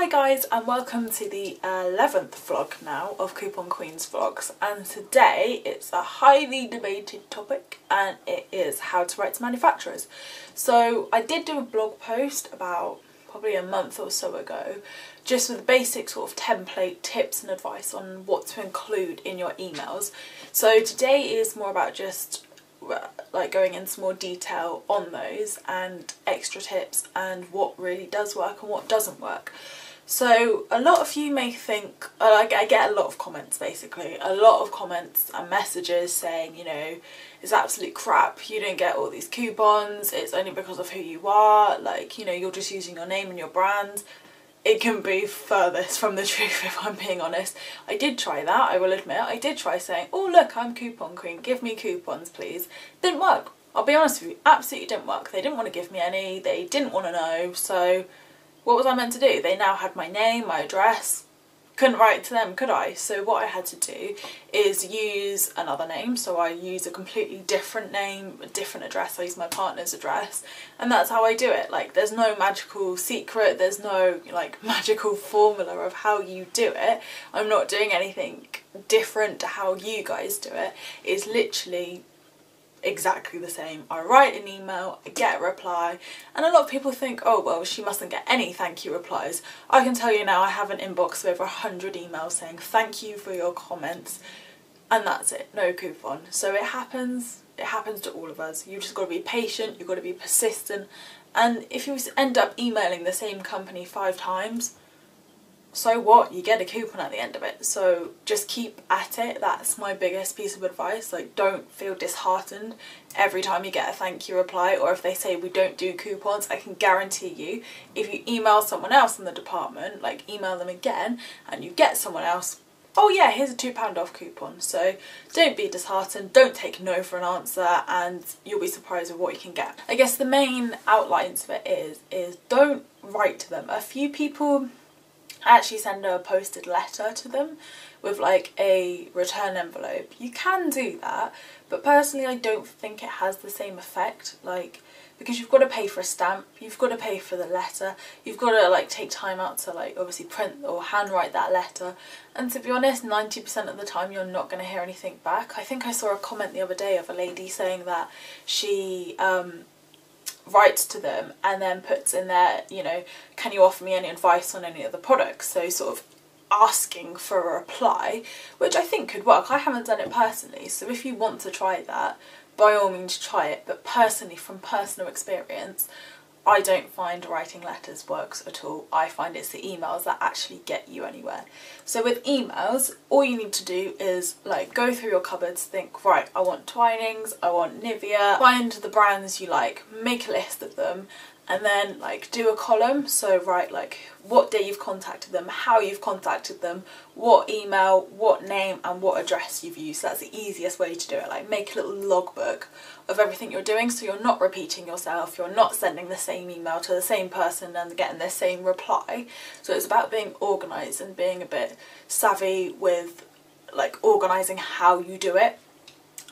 Hi guys, and welcome to the 11th vlog now of Coupon Queens vlogs, and today it's a highly debated topic and it is how to write to manufacturers. So I did do a blog post about probably a month or so ago just with basic sort of template tips and advice on what to include in your emails. So today is more about just like going into more detail on those and extra tips and what really does work and what doesn't work. So a lot of you may think, I get a lot of comments basically, a lot of comments and messages saying, you know, it's absolute crap, you don't get all these coupons, it's only because of who you are, like, you know, you're just using your name and your brand. It can be furthest from the truth if I'm being honest. I did try that, I will admit. I did try saying, oh look, I'm Coupon Queen, give me coupons please. Didn't work. I'll be honest with you, absolutely didn't work. They didn't want to give me any, they didn't want to know, so what was I meant to do? They now had my name, my address. Couldn't write to them, could I? So what I had to do is use another name. So I use a completely different name, a different address. I use my partner's address, and that's how I do it. Like, there's no magical secret, there's no like magical formula of how you do it. I'm not doing anything different to how you guys do it. It's literally exactly the same. I write an email, I get a reply, and a lot of people think, oh well, she mustn't get any thank you replies. I can tell you now, I have an inbox of over 100 emails saying thank you for your comments, and that's it, no coupon. So it happens to all of us. You just got to be patient, you've got to be persistent, and if you end up emailing the same company 5 times, so what? You get a coupon at the end of it. So just keep at it. That's my biggest piece of advice. Like, don't feel disheartened every time you get a thank you reply, or if they say we don't do coupons. I can guarantee you, if you email someone else in the department, like email them again and you get someone else, oh yeah, here's a £2 off coupon. So don't be disheartened, don't take no for an answer, and you'll be surprised with what you can get. I guess the main outlines of it is don't write to them. A few people actually send a posted letter to them with like a return envelope. You can do that, but personally I don't think it has the same effect, like, because you've got to pay for a stamp, you've got to pay for the letter, you've got to like take time out to like obviously print or handwrite that letter, and to be honest 90% of the time you're not going to hear anything back. I think I saw a comment the other day of a lady saying that she writes to them and then puts in there, you know, can you offer me any advice on any of the products? So sort of asking for a reply, which I think could work. I haven't done it personally, so if you want to try that, by all means try it, but personally, from personal experience, I don't find writing letters works at all. I find it's the emails that actually get you anywhere. So with emails, all you need to do is like go through your cupboards, think, right, I want Twinings, I want Nivea, find the brands you like, make a list of them, and then like do a column. So write like what day you've contacted them, how you've contacted them, what email, what name and what address you've used. That's the easiest way to do it. Like, make a little logbook of everything you're doing, so you're not repeating yourself, you're not sending the same email to the same person and getting the same reply. So it's about being organised and being a bit savvy with like organising how you do it.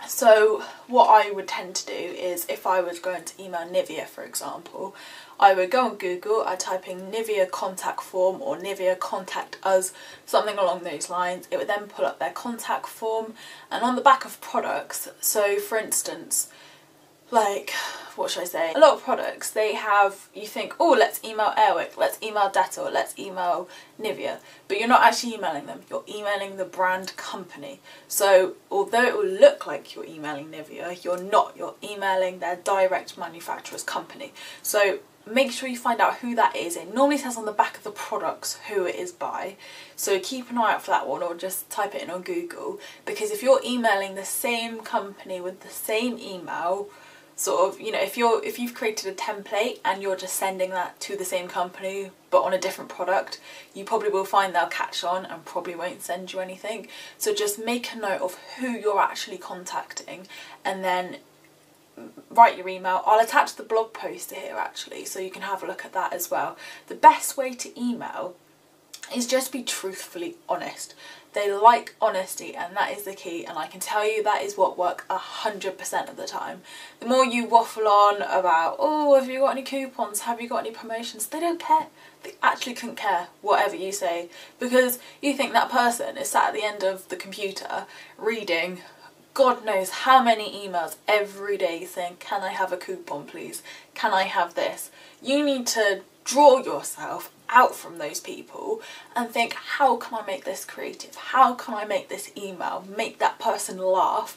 So what I would tend to do is, if I was going to email Nivea for example, I would go on Google, I'd type in Nivea contact form or Nivea contact us, something along those lines. It would then pull up their contact form, and on the back of products, so for instance, like, what should I say, a lot of products, they have, you think, oh, let's email Airwick, let's email Dettol, let's email Nivea, but you're not actually emailing them, you're emailing the brand company. So although it will look like you're emailing Nivea, you're not, you're emailing their direct manufacturer's company. So make sure you find out who that is. It normally says on the back of the products who it is by, so keep an eye out for that one, or just type it in on Google, because if you're emailing the same company with the same email, sort of, you know, if you've created a template and you're just sending that to the same company but on a different product, you probably will find they'll catch on and probably won't send you anything. So just make a note of who you're actually contacting and then write your email. I'll attach the blog post here actually, so you can have a look at that as well. The best way to email is just be truthfully honest. They like honesty, and that is the key, and I can tell you that is what works 100% of the time. The more you waffle on about, oh, have you got any coupons, have you got any promotions, they don't care. They actually couldn't care whatever you say, because you think that person is sat at the end of the computer reading God knows how many emails every day saying, can I have a coupon please? Can I have this? You need to draw yourself out from those people and think, how can I make this creative? How can I make this email make that person laugh,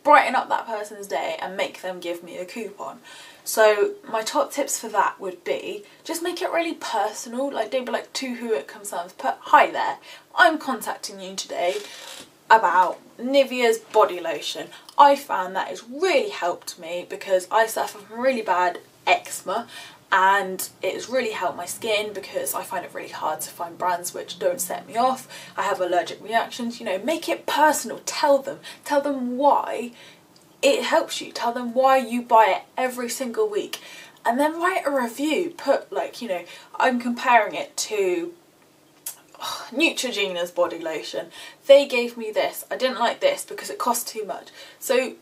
brighten up that person's day and make them give me a coupon? So my top tips for that would be, just make it really personal. Like, don't be like, to who it concerns. Put, hi there, I'm contacting you today about Nivea's body lotion. I found that has really helped me because I suffer from really bad eczema, and it has really helped my skin because I find it really hard to find brands which don't set me off. I have allergic reactions. You know, make it personal. Tell them why it helps you. Tell them why you buy it every single week, and then write a review. Put, like, you know, I'm comparing it to Neutrogena's body lotion. They gave me this. I didn't like this because it cost too much. So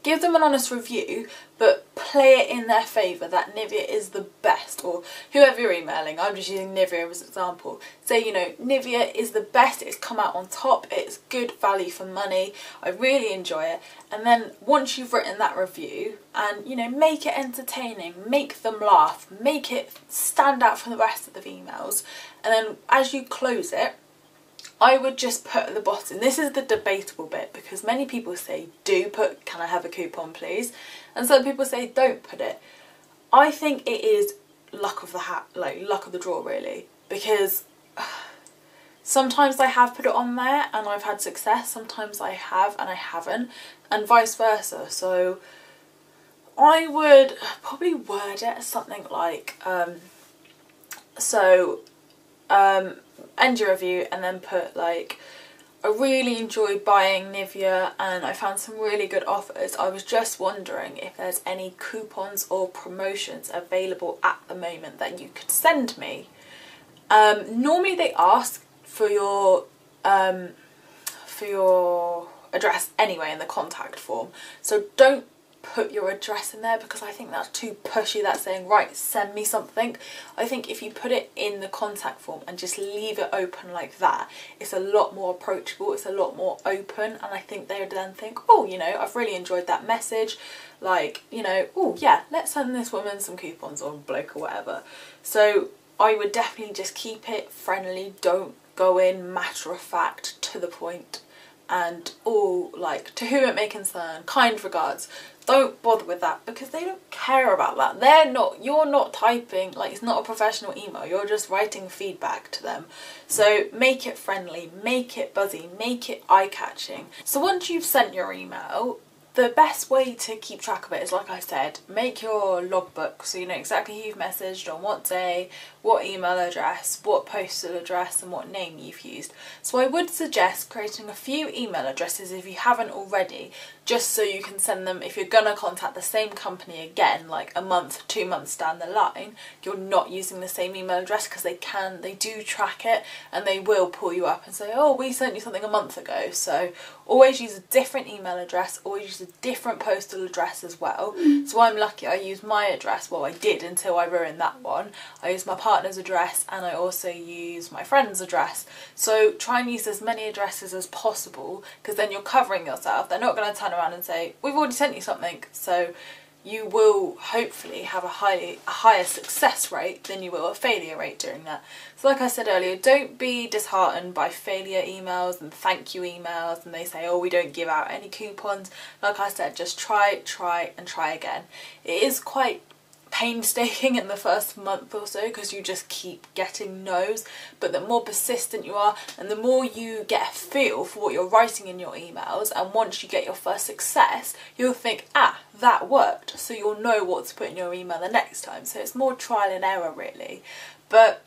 give them an honest review, but play it in their favour that Nivea is the best, or whoever you're emailing. I'm just using Nivea as an example. Say, you know, Nivea is the best, it's come out on top, it's good value for money, I really enjoy it. And then once you've written that review, and, you know, make it entertaining, make them laugh, make it stand out from the rest of the emails, and then as you close it, I would just put at the bottom, this is the debatable bit, because many people say do put, can I have a coupon please, and some people say don't put it. I think it is luck of the hat, like luck of the draw really, because sometimes I have put it on there and I've had success, sometimes I have and I haven't, and vice versa. So I would probably word it as something like, end your review and then put like, I really enjoyed buying Nivea and I found some really good offers. I was just wondering if there's any coupons or promotions available at the moment that you could send me. Normally they ask for your address anyway in the contact form, so don't put your address in there because I think that's too pushy. That's saying, right, send me something. I think if you put it in the contact form and just leave it open like that, it's a lot more approachable, it's a lot more open, and I think they would then think, oh, you know, I've really enjoyed that message, like, you know, oh yeah, let's send this woman some coupons, or bloke or whatever. So I would definitely just keep it friendly, don't go in matter of fact, to the point, and all like, to whom it may concern, kind regards. Don't bother with that because they don't care about that. You're not typing, like, it's not a professional email, you're just writing feedback to them. So make it friendly, make it buzzy, make it eye-catching. So once you've sent your email, the best way to keep track of it is, like I said, make your logbook so you know exactly who you've messaged, on what day, what email address, what postal address and what name you've used. So I would suggest creating a few email addresses if you haven't already, just so you can send them, if you're gonna contact the same company again, like a month, 2 months down the line, you're not using the same email address, because they do track it and they will pull you up and say, oh, we sent you something a month ago. So always use a different email address, always use a different postal address as well. So I'm lucky I use my address, well I did until I ruined that one. I use my partner's address and I also use my friend's address. So try and use as many addresses as possible, because then you're covering yourself. They're not going to turn around and say, we've already sent you something. So you will hopefully have a higher success rate than you will a failure rate doing that. So like I said earlier, don't be disheartened by failure emails and thank you emails and they say, oh, we don't give out any coupons. Like I said, just try and try again. It is quite painstaking in the first month or so because you just keep getting no's, but the more persistent you are and the more you get a feel for what you're writing in your emails, and once you get your first success you'll think, ah, that worked, so you'll know what to put in your email the next time. So it's more trial and error really, but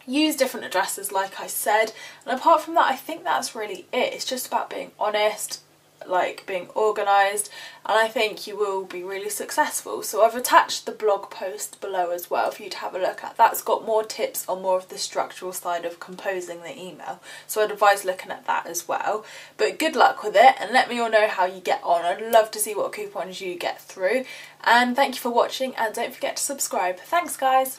use different addresses like I said, and apart from that I think that's really it. It's just about being honest, like being organised, and I think you will be really successful. So I've attached the blog post below as well for you to have a look at. That's got more tips on more of the structural side of composing the email, so I'd advise looking at that as well. But good luck with it, and let me all know how you get on. I'd love to see what coupons you get through, and thank you for watching, and don't forget to subscribe. Thanks guys.